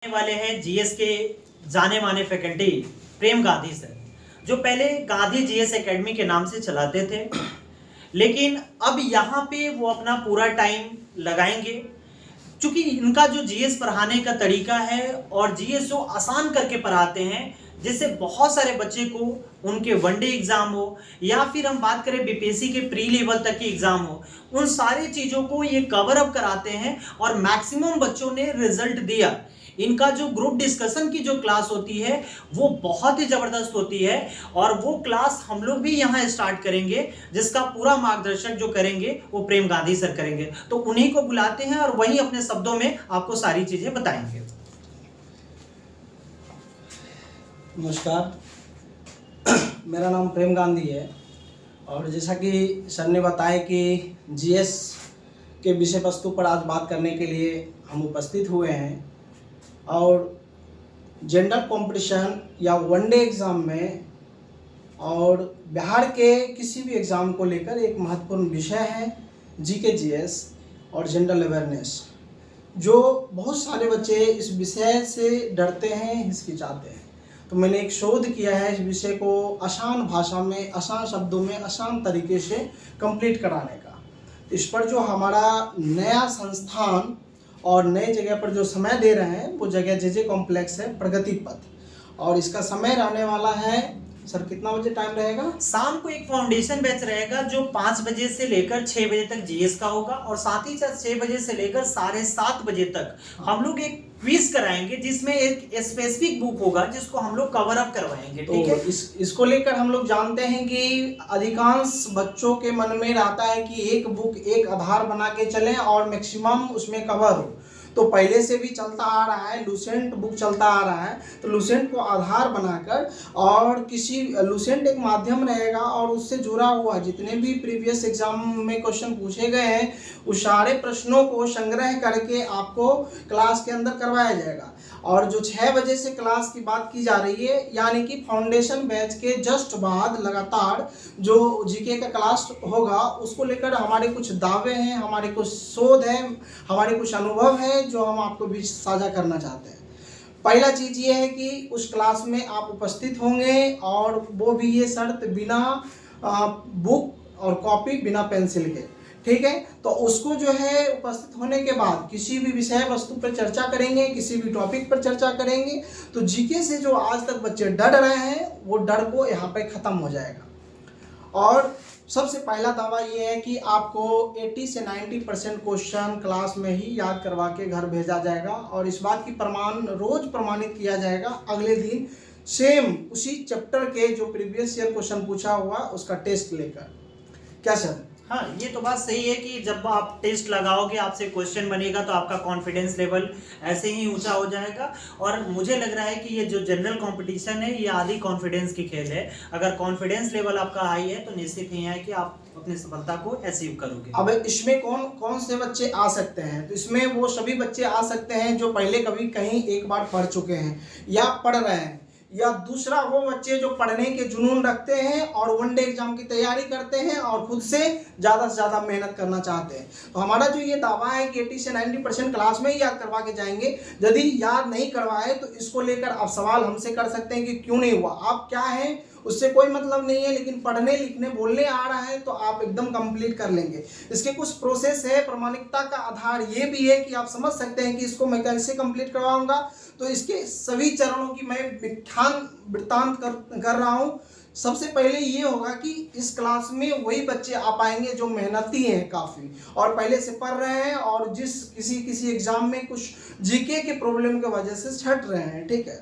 वाले हैं जीएस के जाने माने फैकल्टी प्रेम गांधी सर, जो पहले गांधी जीएस एकेडमी के नाम से चलाते थे, लेकिन अब यहाँ पे वो अपना पूरा टाइम लगाएंगे। चूंकि इनका जो जीएस पढ़ाने का तरीका है और जीएस जो आसान करके पढ़ाते हैं, जिससे बहुत सारे बच्चे को उनके वनडे एग्जाम हो या फिर हम बात करें बीपीएससी के प्री लेवल तक की एग्जाम हो, उन सारी चीज़ों को ये कवर अप कराते हैं और मैक्सिमम बच्चों ने रिजल्ट दिया। इनका जो ग्रुप डिस्कशन की जो क्लास होती है वो बहुत ही ज़बरदस्त होती है और वो क्लास हम लोग भी यहाँ स्टार्ट करेंगे, जिसका पूरा मार्गदर्शक जो करेंगे वो प्रेम गांधी सर करेंगे। तो उन्हीं को बुलाते हैं और वही अपने शब्दों में आपको सारी चीज़ें बताएंगे। नमस्कार, मेरा नाम प्रेम गांधी है और जैसा कि सर ने बताया कि जीएस के विषय वस्तु पर आज बात करने के लिए हम उपस्थित हुए हैं और जनरल कंपटीशन या वनडे एग्ज़ाम में और बिहार के किसी भी एग्ज़ाम को लेकर एक महत्वपूर्ण विषय है जीके जीएस और जनरल अवेयरनेस, जो बहुत सारे बच्चे इस विषय से डरते हैं, हिचकिचाते हैं। तो मैंने एक शोध किया है इस विषय को आसान भाषा में, आसान शब्दों में, आसान तरीके से कंप्लीट कराने का। इस पर जो हमारा नया संस्थान और नए जगह पर जो समय दे रहे हैं वो जगह जेजे कॉम्प्लेक्स है, प्रगति पथ, और इसका समय रहने वाला है सर कितना बजे टाइम रहेगा? शाम को एक फाउंडेशन बैच रहेगा जो 5 बजे से लेकर 6 बजे तक जीएस का होगा और साथ ही साथ 6 बजे से लेकर 7:30 बजे तक हम लोग एक क्विज कराएंगे, जिसमें एक स्पेसिफिक बुक होगा जिसको हम लोग कवर अप करवाएंगे। ठीक है, इसको लेकर हम लोग जानते हैं कि अधिकांश बच्चों के मन में रहता है कि एक बुक एक आधार बना के चलें और मैक्सिमम उसमें कवर हो। तो पहले से भी चलता आ रहा है, लूसेंट बुक चलता आ रहा है, तो लूसेंट को आधार बनाकर और किसी लूसेंट एक माध्यम रहेगा और उससे जुड़ा हुआ जितने भी प्रीवियस एग्जाम में क्वेश्चन पूछे गए हैं उस सारे प्रश्नों को संग्रह करके आपको क्लास के अंदर करवाया जाएगा। और जो 6 बजे से क्लास की बात की जा रही है, यानी कि फाउंडेशन बैच के जस्ट बाद लगातार जो जीके का क्लास होगा, उसको लेकर हमारे कुछ दावे हैं, हमारे कुछ शोध हैं, हमारे कुछ अनुभव हैं जो हम आपको भी साझा करना चाहते हैं। पहला चीज़ ये है कि उस क्लास में आप उपस्थित होंगे और वो भी ये शर्त बिना बुक और कॉपी, बिना पेंसिल के, ठीक है। तो उसको जो है उपस्थित होने के बाद किसी भी विषय वस्तु पर चर्चा करेंगे, किसी भी टॉपिक पर चर्चा करेंगे, तो जीके से जो आज तक बच्चे डर रहे हैं वो डर को यहाँ पे ख़त्म हो जाएगा। और सबसे पहला दावा ये है कि आपको 80 से 90% क्वेश्चन क्लास में ही याद करवा के घर भेजा जाएगा और इस बात की रोज प्रमाणित किया जाएगा अगले दिन सेम उसी चैप्टर के जो प्रीवियस ईयर क्वेश्चन पूछा हुआ उसका टेस्ट लेकर। क्या सर? हाँ, ये तो बात सही है कि जब आप टेस्ट लगाओगे, आपसे क्वेश्चन बनेगा, तो आपका कॉन्फिडेंस लेवल ऐसे ही ऊंचा हो जाएगा। और मुझे लग रहा है कि ये जो जनरल कंपटीशन है ये आधी कॉन्फिडेंस की खेल है। अगर कॉन्फिडेंस लेवल आपका हाई है तो निश्चित ही है कि आप अपनी सफलता को अचीव करोगे। अब इसमें कौन कौन से बच्चे आ सकते हैं? तो इसमें वो सभी बच्चे आ सकते हैं जो पहले कभी कहीं एक बार पढ़ चुके हैं या पढ़ रहे हैं, या दूसरा वो बच्चे जो पढ़ने के जुनून रखते हैं और वनडे एग्जाम की तैयारी करते हैं और खुद से ज़्यादा मेहनत करना चाहते हैं। तो हमारा जो ये दावा है कि 80 से 90% क्लास में ही याद करवा के जाएंगे। यदि याद नहीं करवाए तो इसको लेकर आप सवाल हमसे कर सकते हैं कि क्यों नहीं हुआ, आप क्या हैं, उससे कोई मतलब नहीं है, लेकिन पढ़ने लिखने बोलने आ रहा है तो आप एकदम कंप्लीट कर लेंगे। इसके कुछ प्रोसेस है। प्रामाणिकता का आधार ये भी है कि आप समझ सकते हैं कि इसको मैं कैसे कंप्लीट करवाऊंगा। तो इसके सभी चरणों की मैं वृत्तांत कर रहा हूँ। सबसे पहले ये होगा कि इस क्लास में वही बच्चे आ पाएंगे जो मेहनती हैं काफ़ी और पहले से पढ़ रहे हैं और जिस किसी एग्जाम में कुछ जीके के प्रॉब्लम की वजह से छट रहे हैं, ठीक है।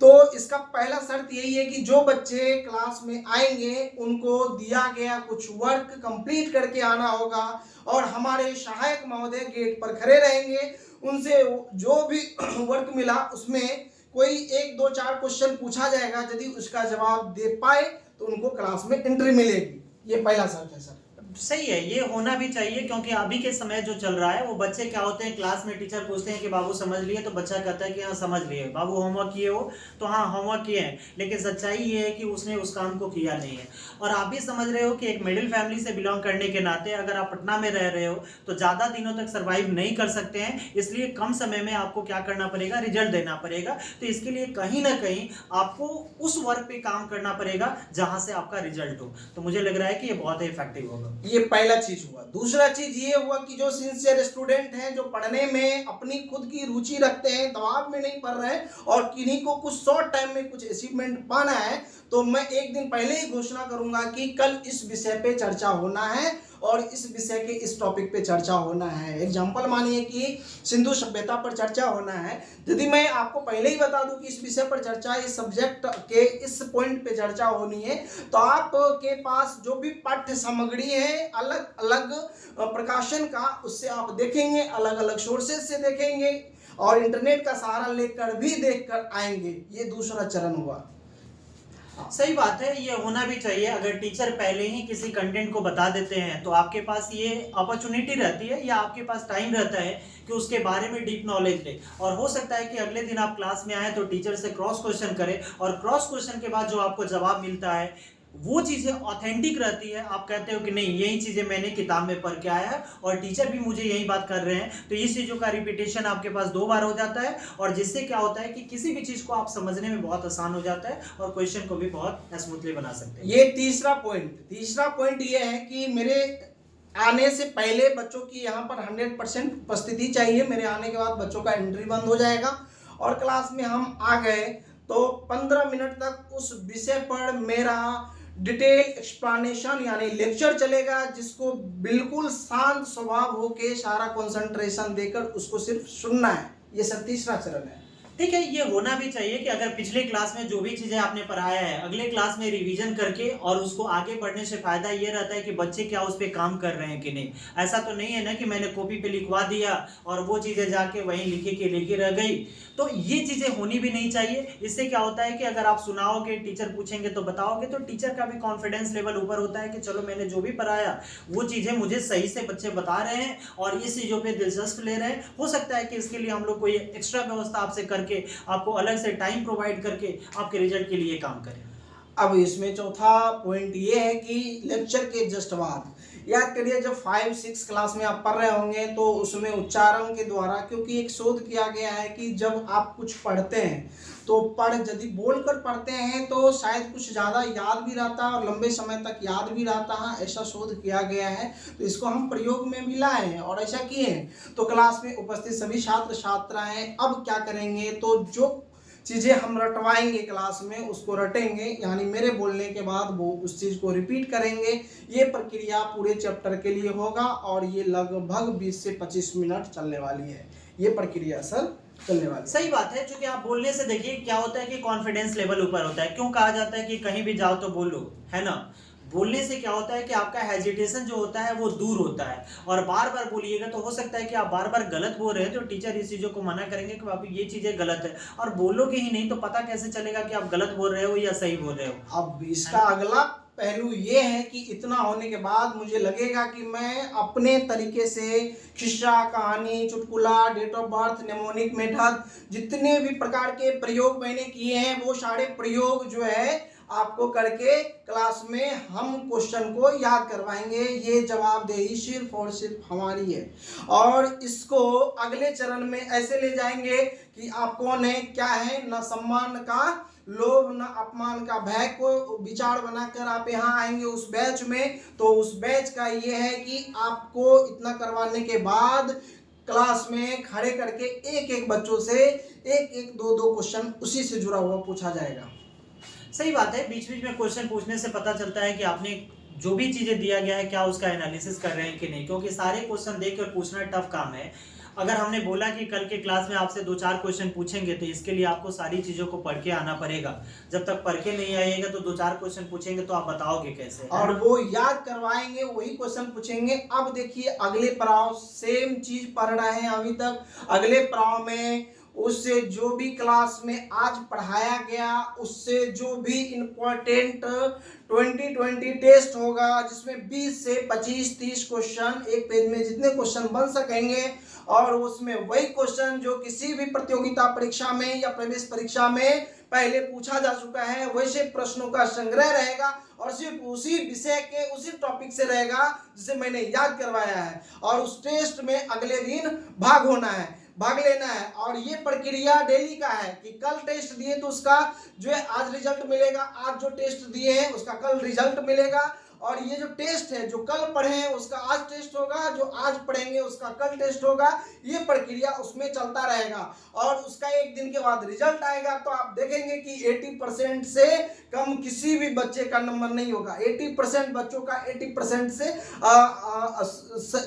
तो इसका पहला शर्त यही है कि जो बच्चे क्लास में आएंगे उनको दिया गया कुछ वर्क कंप्लीट करके आना होगा और हमारे सहायक महोदय गेट पर खड़े रहेंगे। उनसे जो भी वर्क मिला उसमें कोई 1, 2, 4 क्वेश्चन पूछा जाएगा। यदि उसका जवाब दे पाए तो उनको क्लास में एंट्री मिलेगी। ये पहला शर्त है सर। सही है, ये होना भी चाहिए, क्योंकि अभी के समय जो चल रहा है वो बच्चे क्या होते हैं, क्लास में टीचर पूछते हैं कि बाबू समझ लिए, तो बच्चा कहता है कि हाँ समझ लिए। बाबू होमवर्क किए हो, तो हाँ होमवर्क किए हैं, लेकिन सच्चाई ये है कि उसने उस काम को किया नहीं है। और आप भी समझ रहे हो कि एक मिडिल फैमिली से बिलोंग करने के नाते अगर आप पटना में रह रहे हो तो ज़्यादा दिनों तक सर्वाइव नहीं कर सकते हैं, इसलिए कम समय में आपको क्या करना पड़ेगा, रिजल्ट देना पड़ेगा। तो इसके लिए कहीं ना कहीं आपको उस वर्क पे काम करना पड़ेगा जहाँ से आपका रिजल्ट हो। तो मुझे लग रहा है कि ये बहुत ही इफेक्टिव होगा। ये पहला चीज हुआ। दूसरा चीज ये हुआ कि जो सिंसियर स्टूडेंट हैं, जो पढ़ने में अपनी खुद की रुचि रखते हैं, दबाव में नहीं पढ़ रहे हैं और किन्हीं को कुछ शॉर्ट टाइम में कुछ अचीवमेंट पाना है, तो मैं एक दिन पहले ही घोषणा करूंगा कि कल इस विषय पे चर्चा होना है और इस विषय के इस टॉपिक पे चर्चा होना है। एग्जाम्पल मानिए कि सिंधु सभ्यता पर चर्चा होना है। यदि मैं आपको पहले ही बता दूं कि इस विषय पर चर्चा, इस सब्जेक्ट के इस पॉइंट पे चर्चा होनी है, तो आपके पास जो भी पाठ्य सामग्री है अलग अलग प्रकाशन का, उससे आप देखेंगे, अलग अलग सोर्सेज से देखेंगे और इंटरनेट का सहारा लेकर भी देख कर आएंगे। ये दूसरा चरण हुआ। सही बात है, ये होना भी चाहिए। अगर टीचर पहले ही किसी कंटेंट को बता देते हैं तो आपके पास ये अपॉर्चुनिटी रहती है या आपके पास टाइम रहता है कि उसके बारे में डीप नॉलेज ले। और हो सकता है कि अगले दिन आप क्लास में आए तो टीचर से क्रॉस क्वेश्चन करें और क्रॉस क्वेश्चन के बाद जो आपको जवाब मिलता है वो चीज़ें ऑथेंटिक रहती है। आप कहते हो कि नहीं, यही चीज़ें मैंने किताब में पढ़ के आया है और टीचर भी मुझे यही बात कर रहे हैं, तो इस चीज़ों का रिपीटेशन आपके पास 2 बार हो जाता है और जिससे क्या होता है कि किसी भी चीज़ को आप समझने में बहुत आसान हो जाता है और क्वेश्चन को भी बहुत स्मूथली बना सकते हैं। ये तीसरा पॉइंट ये है कि मेरे आने से पहले बच्चों की यहाँ पर 100% उपस्थिति चाहिए। मेरे आने के बाद बच्चों का एंट्री बंद हो जाएगा और क्लास में हम आ गए तो 15 मिनट तक उस विषय पर मेरा डिटेल एक्सप्लेनेशन यानी लेक्चर चलेगा, जिसको बिल्कुल शांत स्वभाव होके सारा कंसंट्रेशन देकर उसको सिर्फ सुनना है। ये सब तीसरा चरण है। ठीक है, ये होना भी चाहिए कि अगर पिछले क्लास में जो भी चीज़ें आपने पढ़ाया है अगले क्लास में रिवीजन करके और उसको आगे बढ़ने से फायदा ये रहता है कि बच्चे क्या उस पर काम कर रहे हैं कि नहीं। ऐसा तो नहीं है ना कि मैंने कॉपी पे लिखवा दिया और वो चीज़ें जाके वहीं लिखी रह गई। तो ये चीज़ें होनी भी नहीं चाहिए। इससे क्या होता है कि अगर आप सुनाओगे, टीचर पूछेंगे तो बताओगे, तो टीचर का भी कॉन्फिडेंस लेवल ऊपर होता है कि चलो मैंने जो भी पढ़ाया वो चीज़ें मुझे सही से बच्चे बता रहे हैं और इस चीज़ों पे दिलचस्प ले रहे हैं। हो सकता है कि इसके लिए हम लोग कोई एक्स्ट्रा व्यवस्था आपसे करके आपको अलग से टाइम प्रोवाइड करके आपके रिजल्ट के लिए काम करें। अब इसमें चौथा पॉइंट ये है कि लेक्चर के जस्ट बाद याद करिए, जब 5-6 क्लास में आप पढ़ रहे होंगे तो उसमें उच्चारण के द्वारा, क्योंकि एक शोध किया गया है कि जब आप कुछ पढ़ते हैं तो यदि बोलकर पढ़ते हैं तो शायद कुछ ज़्यादा याद भी रहता है और लंबे समय तक याद भी रहता है। ऐसा शोध किया गया है, तो इसको हम प्रयोग में भी लाए हैं और ऐसा किए हैं। तो क्लास में उपस्थित सभी छात्र छात्राएं अब क्या करेंगे, तो जो चीज़ें हम रटवाएंगे क्लास में उसको रटेंगे, यानी मेरे बोलने के बाद वो उस चीज़ को रिपीट करेंगे। ये प्रक्रिया पूरे चैप्टर के लिए होगा और ये लगभग 20 से 25 मिनट चलने वाली है। ये प्रक्रिया सर चलने वाली। सही बात है, क्योंकि आप बोलने से देखिए क्या होता है कि कॉन्फिडेंस लेवल ऊपर होता है। क्यों कहा जाता है कि कहीं भी जाओ तो बोलो, है ना। बोलने से क्या होता है कि आपका हेजिटेशन जो होता है वो दूर होता है और बार बार बोलिएगा तो हो सकता है कि आप बार बार गलत बोल रहे हैं तो टीचर इस चीज़ों को मना करेंगे कि बाबू ये चीज़ें गलत है। और बोलोगे ही नहीं तो पता कैसे चलेगा कि आप गलत बोल रहे हो या सही बोल रहे हो। अब इसका अगला पहलू ये है कि इतना होने के बाद मुझे लगेगा कि मैं अपने तरीके से किस्सा, कहानी, चुटकुला, date of birth, mnemonic method, जितने भी प्रकार के प्रयोग मैंने किए हैं वो सारे प्रयोग जो है आपको करके क्लास में हम क्वेश्चन को याद करवाएंगे। ये जवाबदेही सिर्फ और सिर्फ हमारी है और इसको अगले चरण में ऐसे ले जाएंगे कि आप कौन है, क्या है, न सम्मान का लोभ न अपमान का भय को विचार बनाकर आप यहाँ आएंगे उस बैच में। तो उस बैच का ये है कि आपको इतना करवाने के बाद क्लास में खड़े करके एक एक बच्चों से एक एक दो दो क्वेश्चन उसी से जुड़ा हुआ पूछा जाएगा। सही बात है, बीच बीच में क्वेश्चन पूछने से पता चलता है कि आपने जो भी चीज़ें दिया गया है क्या उसका एनालिसिस कर रहे हैं कि नहीं, क्योंकि सारे क्वेश्चन देख कर पूछना टफ काम है। अगर हमने बोला कि कल के क्लास में आपसे 2-4 क्वेश्चन पूछेंगे तो इसके लिए आपको सारी चीज़ों को पढ़ के आना पड़ेगा। जब तक पढ़ के नहीं आइएगा तो 2-4 क्वेश्चन पूछेंगे तो आप बताओगे कैसे, और वो याद करवाएंगे, वही क्वेश्चन पूछेंगे। अब देखिए अगले पड़ाव, सेम चीज पढ़ रहे हैं अभी तक, अगले पड़ाव में उससे जो भी क्लास में आज पढ़ाया गया उससे जो भी इम्पोर्टेंट 2020 टेस्ट होगा, जिसमें 20 से 25-30 क्वेश्चन एक पेज में जितने क्वेश्चन बन सकेंगे, और उसमें वही क्वेश्चन जो किसी भी प्रतियोगिता परीक्षा में या प्रवेश परीक्षा में पहले पूछा जा चुका है, वैसे प्रश्नों का संग्रह रहेगा और सिर्फ उसी विषय के उसी टॉपिक से रहेगा जिसे मैंने याद करवाया है, और उस टेस्ट में अगले दिन भाग लेना है। और ये प्रक्रिया डेली का है कि कल टेस्ट दिए तो उसका जो है आज रिजल्ट मिलेगा, आज जो टेस्ट दिए हैं उसका कल रिजल्ट मिलेगा, और ये जो टेस्ट है जो कल पढ़े हैं उसका आज टेस्ट होगा, जो आज पढ़ेंगे उसका कल टेस्ट होगा। ये प्रक्रिया उसमें चलता रहेगा और उसका एक दिन के बाद रिजल्ट आएगा तो आप देखेंगे कि 80% से कम किसी भी बच्चे का नंबर नहीं होगा। 80% बच्चों का 80% से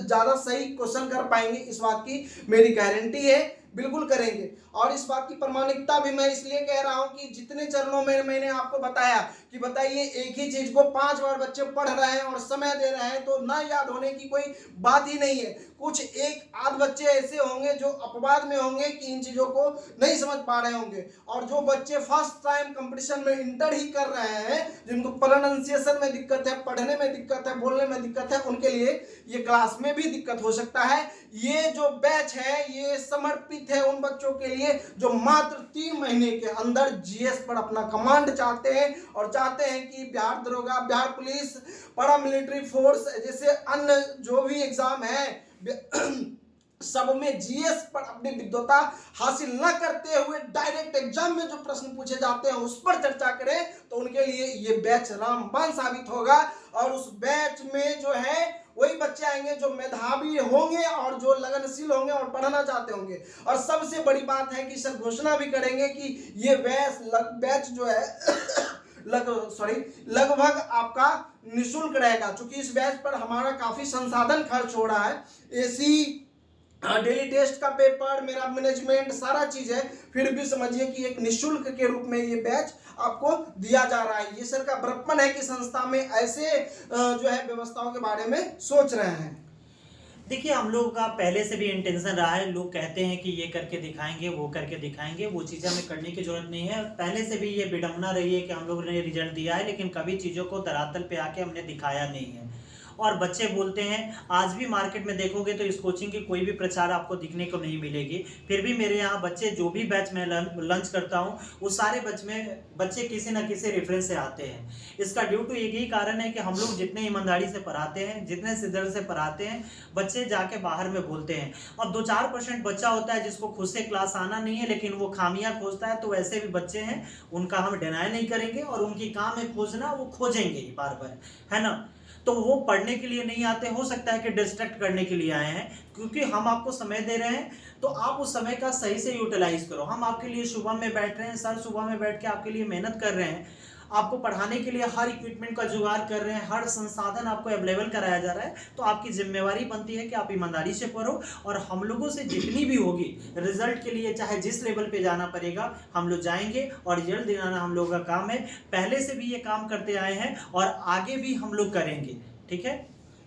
ज़्यादा सही क्वेश्चन कर पाएंगे, इस बात की मेरी गारंटी है, बिल्कुल करेंगे। और इस बात की प्रामाणिकता भी मैं इसलिए कह रहा हूं कि जितने चरणों में मैंने आपको बताया कि बताइए एक ही चीज को 5 बार बच्चे पढ़ रहे हैं और समय दे रहे हैं तो ना याद होने की कोई बात ही नहीं है। कुछ एक आध बच्चे ऐसे होंगे जो अपवाद में होंगे कि इन चीजों को नहीं समझ पा रहे होंगे, और जो बच्चे फर्स्ट टाइम कंपटीशन में इंटर ही कर रहे हैं, जिनको प्रोनाउंसिएशन में दिक्कत है, पढ़ने में दिक्कत है, बोलने में दिक्कत है, उनके लिए ये क्लास में भी दिक्कत हो सकता है। ये जो बैच है ये समर्पित है उन बच्चों के लिए जो मात्र 3 महीने के अंदर जीएस पर अपना कमांड चाहते हैं और चाहते हैं कि बिहार दरोगा, Bihar police, para military force जैसे अन्य जो भी एग्जाम है सब में जीएस पर अपनी विद्वता हासिल न करते हुए डायरेक्ट एग्जाम में जो प्रश्न पूछे जाते हैं उस पर चर्चा करें, तो उनके लिए ये बैच रामबाण साबित होगा। और उस बैच में जो है वही बच्चे आएंगे जो मेधावी होंगे और जो लगनशील होंगे और पढ़ना चाहते होंगे। और सबसे बड़ी बात है कि सर घोषणा भी करेंगे कि ये बैच जो है लगभग आपका निःशुल्क रहेगा, क्योंकि इस बैच पर हमारा काफी संसाधन खर्च हो रहा है। एसी डेली टेस्ट का पेपर, मेरा मैनेजमेंट, सारा चीज है, फिर भी समझिए कि एक निःशुल्क के रूप में ये बैच आपको दिया जा रहा है। ये सर का बड़प्पन है कि संस्था में ऐसे जो है व्यवस्थाओं के बारे में सोच रहे हैं। देखिए हम लोगों का पहले से भी इंटेंशन रहा है, लोग कहते हैं कि ये करके दिखाएंगे, वो करके दिखाएंगे, वो चीज़ें हमें करने की जरूरत नहीं है। पहले से भी ये विडंबना रही है कि हम लोगों ने रिजल्ट दिया है लेकिन कभी चीज़ों को धरातल पे आके हमने दिखाया नहीं है। और बच्चे बोलते हैं, आज भी मार्केट में देखोगे तो इस कोचिंग की कोई भी प्रचार आपको दिखने को नहीं मिलेगी। फिर भी मेरे यहाँ बच्चे जो भी बैच में लंच करता हूँ वो सारे बच्चे किसी न किसी रेफरेंस से आते हैं। इसका ड्यू टू एक ही कारण है कि हम लोग जितने ईमानदारी से पढ़ाते हैं, जितने सिद्धर से पढ़ाते हैं, बच्चे जाके बाहर में बोलते हैं। अब 2-4% बच्चा होता है जिसको खुद से क्लास आना नहीं है लेकिन वो खामियां खोजता है, तो ऐसे भी बच्चे हैं, उनका हम डिनाई नहीं करेंगे और उनकी काम है खोजना, वो खोजेंगे ही बार बार, है ना। तो वो पढ़ने के लिए नहीं आते, हो सकता है कि डिस्ट्रैक्ट करने के लिए आए हैं, क्योंकि हम आपको समय दे रहे हैं तो आप उस समय का सही से यूटिलाइज करो। हम आपके लिए सुबह में बैठ रहे हैं, सर सुबह में बैठ के आपके लिए मेहनत कर रहे हैं, आपको पढ़ाने के लिए हर इक्विपमेंट का जुगाड़ कर रहे हैं, हर संसाधन आपको अवेलेबल कराया जा रहा है, तो आपकी जिम्मेवारी बनती है कि आप ईमानदारी से पढ़ो। और हम लोगों से जितनी भी होगी रिजल्ट के लिए, चाहे जिस लेवल पे जाना पड़ेगा हम लोग जाएंगे और रिजल्ट दिलाना हम लोगों का काम है। पहले से भी ये काम करते आए हैं और आगे भी हम लोग करेंगे, ठीक है।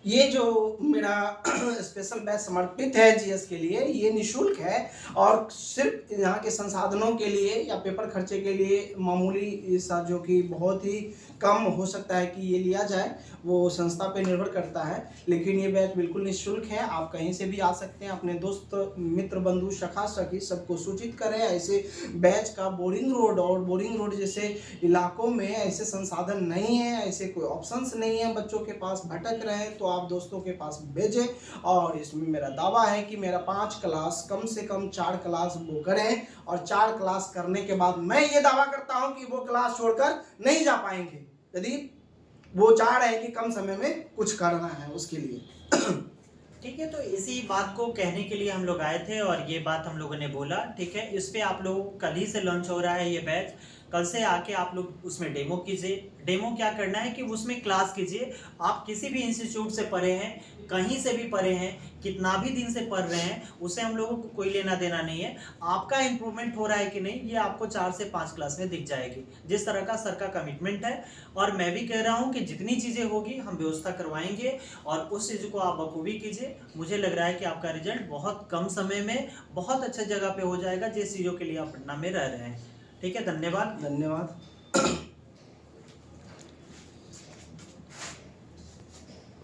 ये जो मेरा स्पेशल बैच समर्पित है जीएस के लिए, ये निःशुल्क है और सिर्फ यहाँ के संसाधनों के लिए या पेपर खर्चे के लिए मामूली सा, जो कि बहुत ही कम हो सकता है कि ये लिया जाए, वो संस्था पे निर्भर करता है। लेकिन ये बैच बिल्कुल निःशुल्क है, आप कहीं से भी आ सकते हैं। अपने दोस्त मित्र बंधु सखा सखी सबको सूचित करें। ऐसे बैच का बोरिंग रोड जैसे इलाकों में ऐसे संसाधन नहीं है, ऐसे कोई ऑप्शंस नहीं है, बच्चों के पास भटक रहे हैं, तो आप दोस्तों के पास भेजें। और इसमें मेरा दावा है कि मेरा 5 क्लास कम से कम 4 क्लास वो करें, और 4 क्लास करने के बाद मैं ये दावा करता हूं कि वो क्लास छोड़कर नहीं जा पाएंगे, यदि वो चाह रहे हैं कि कम समय में कुछ करना है उसके लिए। ठीक है, तो इसी बात को कहने के लिए हम लोग आए थे और ये बात हम लोगों ने बोला, ठीक है। इस पे आप लोग कल ही से लॉन्च हो रहा है ये बैच, कल से आके आप लोग उसमें डेमो कीजिए। डेमो क्या करना है कि उसमें क्लास कीजिए। आप किसी भी इंस्टीट्यूट से पढ़े हैं, कहीं से भी पढ़े हैं, कितना भी दिन से पढ़ रहे हैं, उससे हम लोगों को कोई लेना देना नहीं है। आपका इम्प्रूवमेंट हो रहा है कि नहीं, ये आपको 4 से 5 क्लास में दिख जाएगी, जिस तरह का सर का कमिटमेंट है। और मैं भी कह रहा हूँ कि जितनी चीज़ें होगी हम व्यवस्था करवाएंगे और उस चीज़ को आप बखूबी कीजिए। मुझे लग रहा है कि आपका रिजल्ट बहुत कम समय में बहुत अच्छे जगह पे हो जाएगा, जिस चीज़ों के लिए आप पटना में रह रहे हैं। ठीक है, धन्यवाद। धन्यवाद।